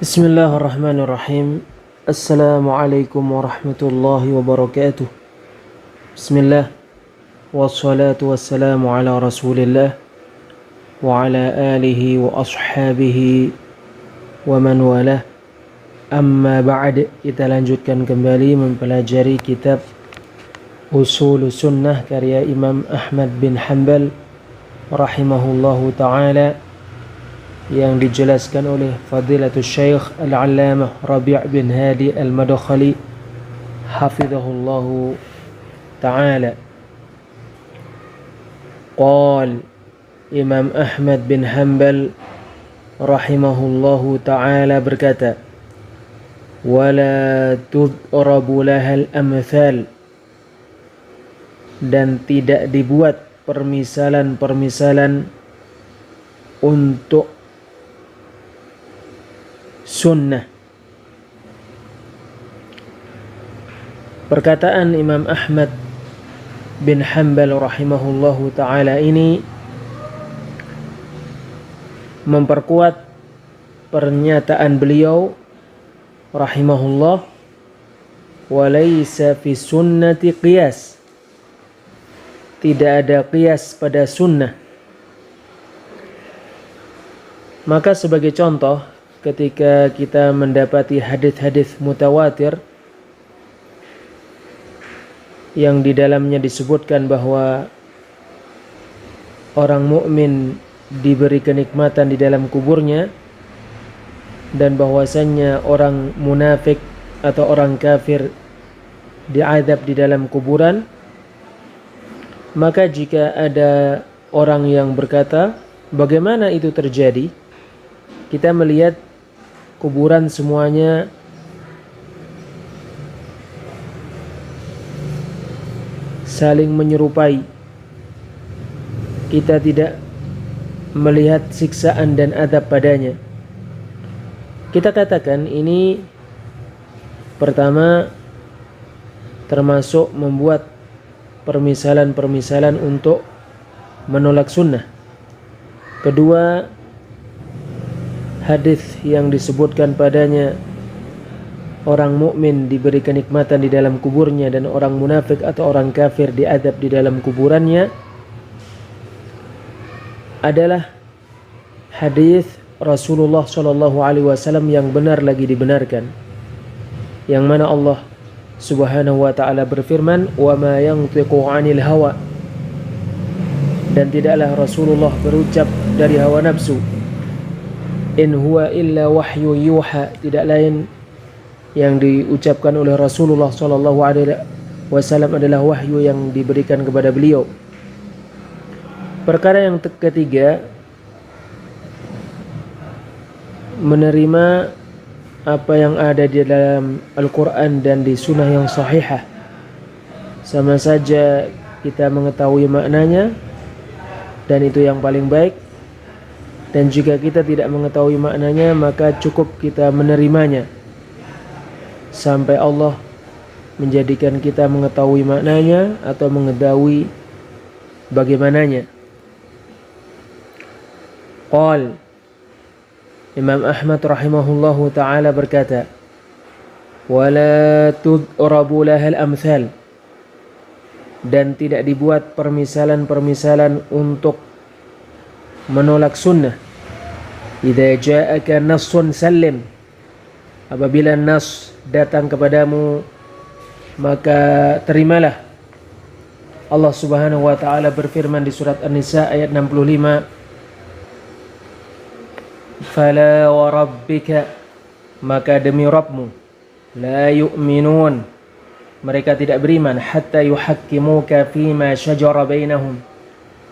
Bismillahirrahmanirrahim. Assalamualaikum warahmatullahi wabarakatuh. Bismillah. Wassalatu wassalamu ala rasulillah wa ala alihi wa ashabihi wa man walah. Amma ba'd, kita lanjutkan kembali mempelajari kitab Usul Sunnah karya Imam Ahmad bin Hanbal rahimahullahu ta'ala, yang dijelaskan oleh Fadilatul Syekh Al-Allamah Rabi' bin Hadi Al-Madkhali hafizahullahu ta'ala. Qal Imam Ahmad bin Hanbal rahimahullahu ta'ala berkata, wala tudrabu lahal amthal, dan tidak dibuat permisalan-permisalan untuk sunnah. Perkataan Imam Ahmad bin Hanbal rahimahullahu ta'ala ini memperkuat pernyataan beliau rahimahullah, walaysa fi sunnati qiyas, tidak ada qiyas pada sunnah. Maka sebagai contoh, ketika kita mendapati hadis-hadis mutawatir yang di dalamnya disebutkan bahwa orang mukmin diberi kenikmatan di dalam kuburnya, dan bahwasannya orang munafik atau orang kafir diazab di dalam kuburan, maka jika ada orang yang berkata, bagaimana itu terjadi? Kita melihat kuburan semuanya saling menyerupai. Kita tidak melihat siksaan dan adab padanya. Kita katakan ini pertama termasuk membuat permisalan-permisalan untuk menolak sunnah. Kedua, hadis yang disebutkan padanya orang mukmin diberi kenikmatan di dalam kuburnya dan orang munafik atau orang kafir diadab di dalam kuburannya adalah hadis Rasulullah SAW yang benar lagi dibenarkan, yang mana Allah Subhanahu wa ta'ala berfirman, wa ma yantiqu 'anil hawa, dan tidaklah Rasulullah berucap dari hawa nafsu, in huwa illa wahyu yuha, tidak lain yang diucapkan oleh Rasulullah SAW adalah wahyu yang diberikan kepada beliau. Perkara yang ketiga, menerima apa yang ada di dalam Al-Quran dan di sunnah yang sahihah. Sama saja kita mengetahui maknanya, dan itu yang paling baik. Dan jika kita tidak mengetahui maknanya, maka cukup kita menerimanya sampai Allah menjadikan kita mengetahui maknanya atau mengetahui bagaimananya. Qal Imam Ahmad rahimahullahu ta'ala berkata, wala tudrabu lahal amthal, dan tidak dibuat permisalan-permisalan untuk menolak sunnah. Idza ja'aka nassun sallim, apabila nas datang kepadamu maka terimalah. Allah Subhanahu wa ta'ala berfirman di surat An-Nisa ayat 65, fala wa rabbika, maka demi Rabbmu, la yu'minun, mereka tidak beriman, hatta yuhakkimuka fima syajara bainahum,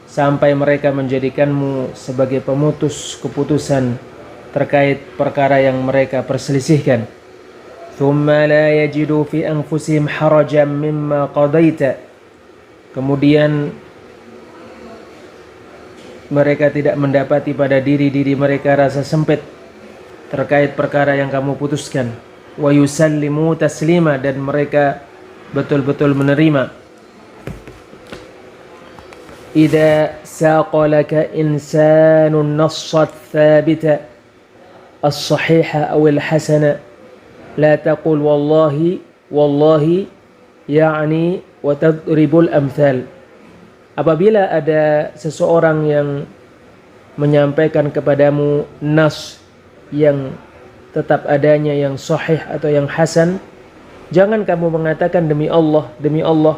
sampai mereka menjadikanmu sebagai pemutus keputusan terkait perkara yang mereka perselisihkan. Thumma la yajidu fi anfusihim harajan mimma qadaita, kemudian mereka tidak mendapati pada diri-diri mereka rasa sempit terkait perkara yang kamu putuskan. Wa yusallimu taslima, dan mereka betul-betul menerima. Idza saqalaka insanun nassat thabita, as-sahiha awil hasana. La taqul wallahi wallahi ya'ni wa tadribul amthal. Apabila ada seseorang yang menyampaikan kepadamu nas yang tetap adanya, yang sahih atau yang hasan, jangan kamu mengatakan demi Allah,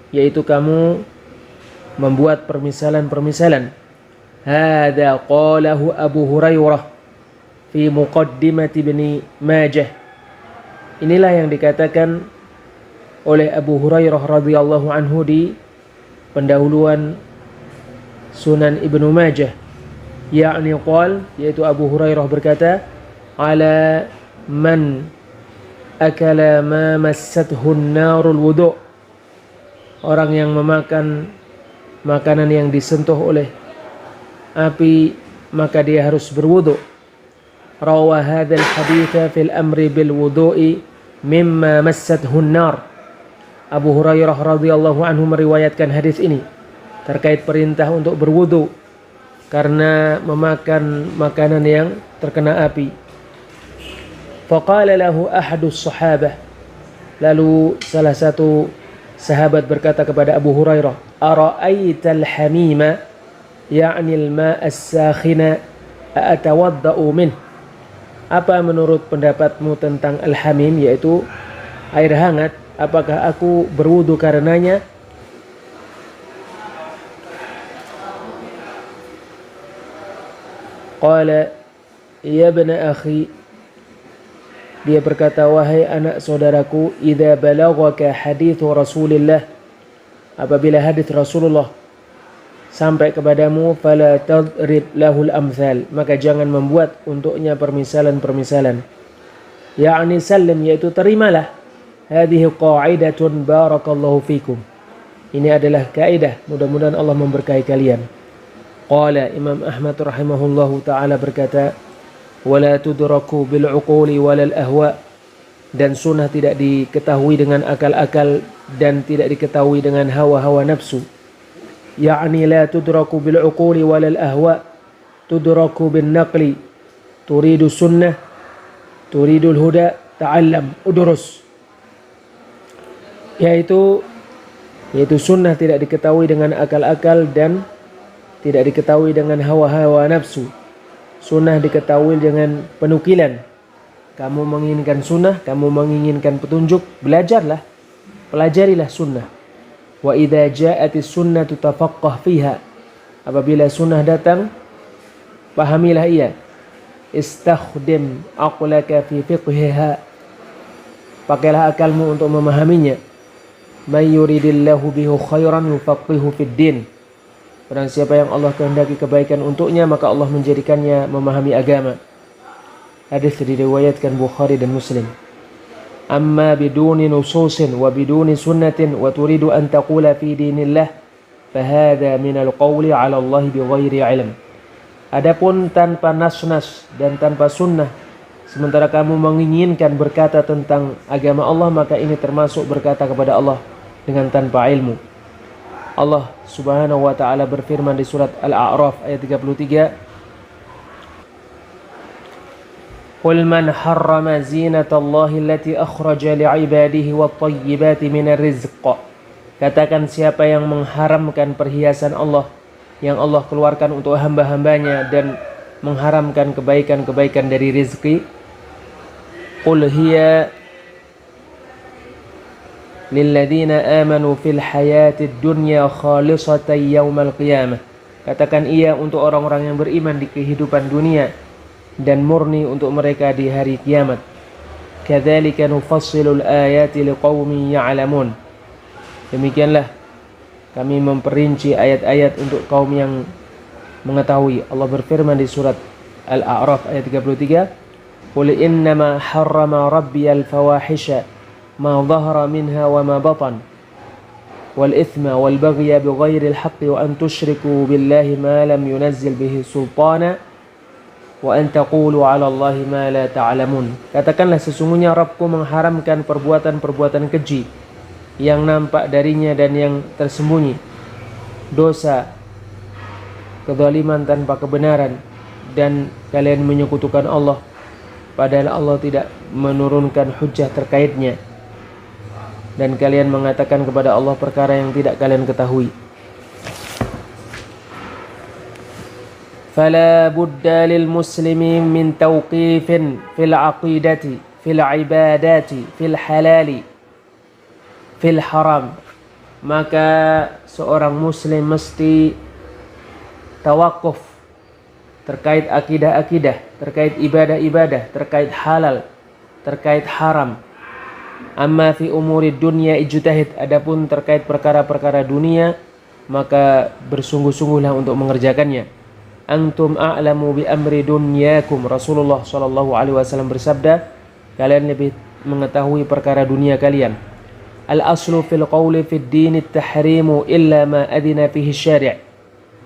yaitu kamu membuat permisalan-permisalan. Hadza qalahu Abu Hurairah fi muqaddimati Ibnu Majah. Inilah yang dikatakan oleh Abu Hurairah radhiyallahu anhu di pendahuluan Sunan Ibnu Majah. Ya'ni qal, yaitu Abu Hurairah berkata, ala man akala ma massathu an-narul wudu', orang yang memakan makanan yang disentuh oleh api maka dia harus berwudu. Rawa hadzal haditsa fil amri bil wudu'i mimma massathu an-nar. Abu Hurairah radhiyallahu anhu meriwayatkan hadis ini terkait perintah untuk berwudu karena memakan makanan yang terkena api. Faqala lahu ahadus sahabah, lalu salah satu sahabat berkata kepada Abu Hurairah, ara'aital hamima ya'ni al-ma' as-sakhina atawadda'u min. Apa menurut pendapatmu tentang al-hamim, yaitu air hangat, apakah aku berwudu karenanya? Qala ya ibna akhi, dia berkata, wahai anak saudaraku, idza balaghaka hadithu Rasulillah, apabila hadis Rasulullah sampai kepadamu, fala tadrib lahul amthal, maka jangan membuat untuknya permisalan-permisalan. Ya'ni sallim, yaitu terimalah. Hadhihi qa'idatun barakallahu fikum, ini adalah kaidah, mudah-mudahan Allah memberkahi kalian. Qala Imam Ahmad rahimahullahu ta'ala berkata, wala tudraku bil uquli walal ahwa, dan sunnah tidak diketahui dengan akal-akal dan tidak diketahui dengan hawa-hawa nafsu. Ya'ni la tudraku bil uquli walal ahwa, tudraku bin naqli, turidu sunnah, turidul huda, ta'allam, udurus. Yaitu sunnah tidak diketahui dengan akal-akal dan tidak diketahui dengan hawa-hawa nafsu. Sunnah diketahui dengan penukilan. Kamu menginginkan sunnah, kamu menginginkan petunjuk, belajarlah, pelajarilah sunnah. Wa idza ja'atis sunnatu tafaqqah fiha, apabila sunnah datang, pahamilah ia. Istakhdim aqlaka fi fiqhiha, pakailah akalmu untuk memahaminya. May yuridillahu bihi khairan yufaqihu fid din, barang siapa yang Allah kehendaki kebaikan untuknya, maka Allah menjadikannya memahami agama. Hadis diriwayatkan Bukhari dan Muslim. Amma biduni nususin wa biduni sunnatin wa turidu an taqula fi dinillah, fahada minal qawli ala Allah bighairi ilm. Adapun tanpa nas-nas dan tanpa sunnah, sementara kamu menginginkan berkata tentang agama Allah, maka ini termasuk berkata kepada Allah dengan tanpa ilmu. Allah subhanahu wa ta'ala berfirman di surat Al-A'raf ayat 33, Qul man harrama zinatallahi allati akhraja li'ibadihi wat-tayyibati minar rizq. Katakan, siapa yang mengharamkan perhiasan Allah yang Allah keluarkan untuk hamba-hambanya dan mengharamkan kebaikan-kebaikan dari rizki. Qul hiya lilladzina amanu fil hayatid dunya khalisatan yaumal qiyamah. Katakan ia untuk orang-orang yang beriman di kehidupan dunia dan murni untuk mereka di hari kiamat. Kadzalika nufassilul ayati liqaumin ya'lamun. Demikianlah kami memperinci ayat-ayat untuk kaum yang mengetahui. Allah berfirman di surat Al-A'raf ayat 33, Qul innama harrama rabbiyal fawahisha ma dhahara minha wa ma batan wal ithma wal baghya bighairil haqqi wa an tusyriku billahi ma lam yunazzil bihi sultana wa an taqulu 'ala Allahi ma la ta'lamun. Katakanlah, sesungguhnya Rabbku mengharamkan perbuatan-perbuatan keji yang nampak darinya dan yang tersembunyi, dosa, kezaliman tanpa kebenaran, dan kalian menyekutukan Allah padahal Allah tidak menurunkan hujjah terkaitnya, dan kalian mengatakan kepada Allah perkara yang tidak kalian ketahui. Fala budda lil muslimin min tawqifin fil aqidati fil ibadati fil halali fil haram. Maka seorang muslim mesti tawakuf terkait akidah-akidah, terkait ibadah-ibadah, terkait halal, terkait haram. Amma fi umuri dunya ijtahid, adapun terkait perkara-perkara dunia maka bersungguh-sungguhlah untuk mengerjakannya. Antum a'lamu bi amri dunyakum, Rasulullah sallallahu alaihi wasallam bersabda, kalian lebih mengetahui perkara dunia kalian. Al aslu fil qawli fid din at-tahrimu illa ma adina fihi syari'.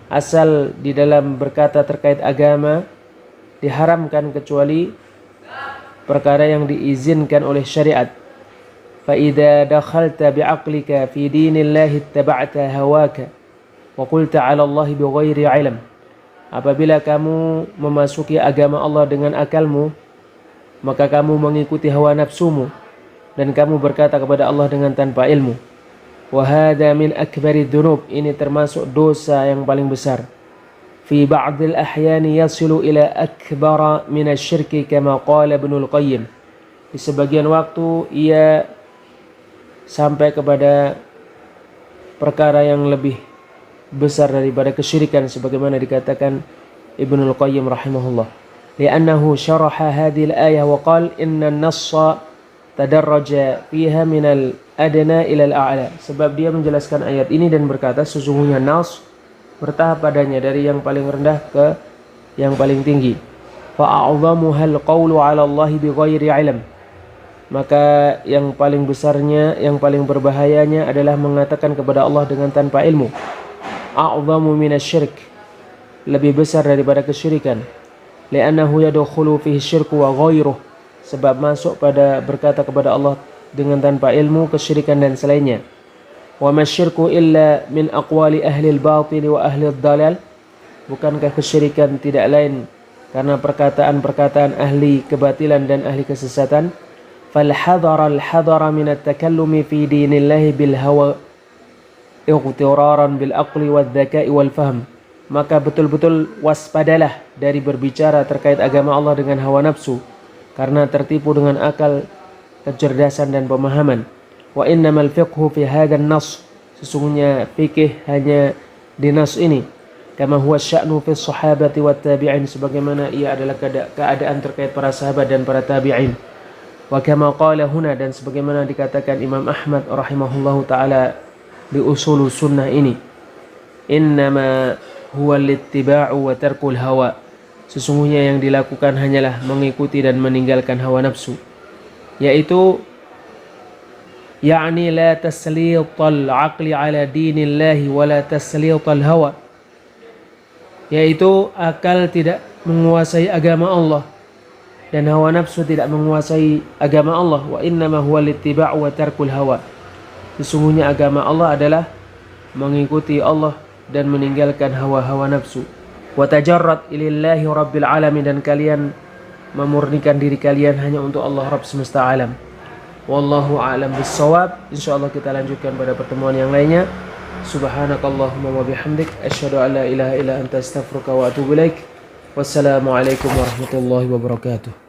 Asal di dalam berkata terkait agama diharamkan kecuali perkara yang diizinkan oleh syariat. Fa idza dakhalta bi'aqlika fi dinillahi ittaba'ta hawaka wa qulta 'ala Allah bighairi 'ilm. Apabila kamu memasuki agama Allah dengan akalmu, maka kamu mengikuti hawa nafsumu dan kamu berkata kepada Allah dengan tanpa ilmu. Wa hadha min akbari dzunub, ini termasuk dosa yang paling besar. Fi ba'dil ahyani yasilu ila akbara min asy-syirki kama qala Ibnul Qayyim. Di sebagian waktu ia sampai kepada perkara yang lebih besar daripada kesyirikan sebagaimana dikatakan Ibnul Qayyim rahimahullah. Li'annahu syaraha hadhihi al-ayah wa qala inna an-nassa tadarraja fiha min al-adna ila al-a'la. Sebab dia menjelaskan ayat ini dan berkata sesungguhnya nas bertahap padanya dari yang paling rendah ke yang paling tinggi. Fa'a'dhamuha al-qawlu 'ala Allah bighairi 'ilm. Maka yang paling besarnya, yang paling berbahayanya adalah mengatakan kepada Allah dengan tanpa ilmu. A'dhamu minasy-syirk, lebih besar daripada kesyirikan. Li'annahu yadkhulu fihi syirku wa ghairuh, sebab masuk pada berkata kepada Allah dengan tanpa ilmu, kesyirikan dan selainnya. Wa masyirku illa min aqwali ahli al-batil wa ahli ad-dalal. Bukankah kesyirikan tidak lain karena perkataan-perkataan ahli kebatilan dan ahli kesesatan? فالحذر من التكلم في دين الله بالهوى اغترارا بالعقل والذكاء والفهم. Maka betul-betul waspadalah dari berbicara terkait agama Allah dengan hawa nafsu karena tertipu dengan akal, kecerdasan dan pemahaman. Wa innamal fiqhu fi hadzal nas, sesungguhnya fikih hanya di nas ini. Kama huwa sya'nu fi sahabati wat tabi'in, sebagaimana ia adalah keadaan terkait para sahabat dan para tabi'in. Wa kama qala huna, dan sebagaimana dikatakan Imam Ahmad rahimahullahu taala di usul sunnah ini, innama huwa littiba'u wa tarkul hawa, sesungguhnya yang dilakukan hanyalah mengikuti dan meninggalkan hawa nafsu, yaitu yakni la taslital aqli ala dinillahi wa la taslital hawa, yaitu akal tidak menguasai agama Allah dan hawa nafsu tidak menguasai agama Allah. Wa innama huwa littiba'u wa tarkul hawa, sesungguhnya agama Allah adalah mengikuti Allah dan meninggalkan hawa-hawa nafsu. Wa tajarrad ilallahi rabbil alamin, dan kalian memurnikan diri kalian hanya untuk Allah Rabb semesta alam. Wallahu a'lam bissawab. Insyaallah kita lanjutkan pada pertemuan yang lainnya. Subhanakallahumma wa bihamdik asyhadu an la ilaha illa anta astaghfiruka wa atubu ilaik. Wassalamualaikum warahmatullahi wabarakatuh.